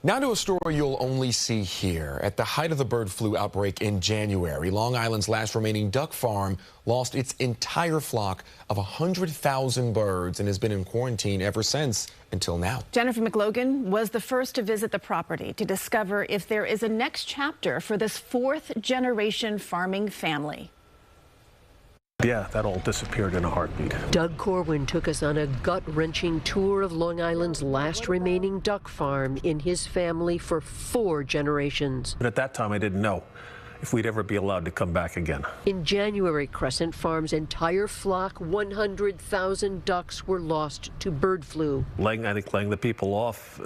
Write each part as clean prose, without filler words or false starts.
Now to a story you'll only see here. At the height of the bird flu outbreak in January, Long Island's last remaining duck farm lost its entire flock of 100,000 birds and has been in quarantine ever since until now. Jennifer McLogan was the first to visit the property to discover if there is a next chapter for this fourth-generation farming family. Yeah, that all disappeared in a heartbeat. Doug Corwin took us on a gut-wrenching tour of Long Island's last remaining duck farm in his family for 4 generations. But at that time, I didn't know if we'd ever be allowed to come back again. In January, Crescent Farm's entire flock, 100,000 ducks, were lost to bird flu. I think laying the people off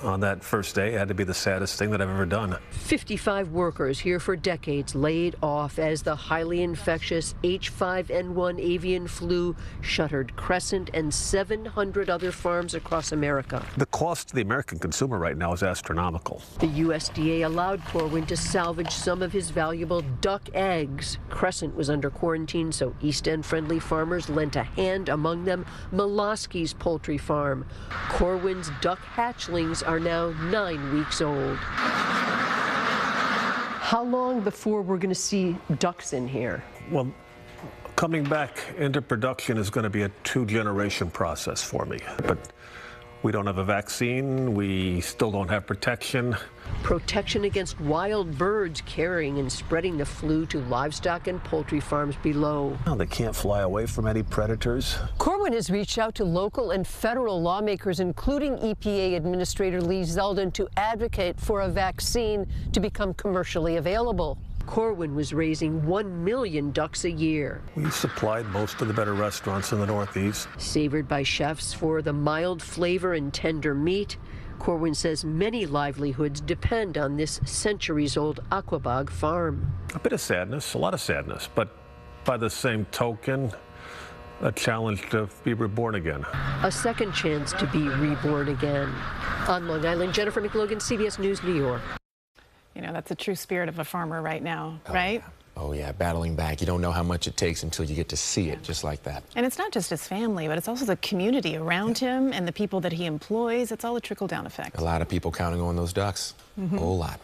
on that first day had to be the saddest thing that I've ever done. 55 workers here for decades laid off as the highly infectious H5N1 avian flu shuttered Crescent and 700 other farms across America. The cost to the American consumer right now is astronomical. The USDA allowed Corwin to salvage some of his valuable duck eggs. Crescent was under quarantine, so East End-friendly farmers lent a hand, among them Molosky's poultry farm. Corwin's duck hatchlings are now 9 weeks old. How long before we're going to see ducks in here? Well, coming back into production is going to be a 2-generation process for me. But we don't have a vaccine. We still don't have protection. Protection against wild birds carrying and spreading the flu to livestock and poultry farms below. Well, they can't fly away from any predators. Corwin has reached out to local and federal lawmakers, including EPA Administrator Lee Zeldin, to advocate for a vaccine to become commercially available. Corwin was raising 1 million ducks a year. We supplied most of the better restaurants in the Northeast. Savored by chefs for the mild flavor and tender meat, Corwin says many livelihoods depend on this centuries-old aquabog farm. A bit of sadness, a lot of sadness, but by the same token, a challenge to be reborn again. A second chance to be reborn again. On Long Island, Jennifer McLogan, CBS News, New York. You know, that's the true spirit of a farmer right now, right? Yeah. Oh, yeah, battling back. You don't know how much it takes until you get to see it, just like that. And it's not just his family, but it's also the community around him and the people that he employs. It's all a trickle-down effect. A lot of people counting on those ducks. A whole lot.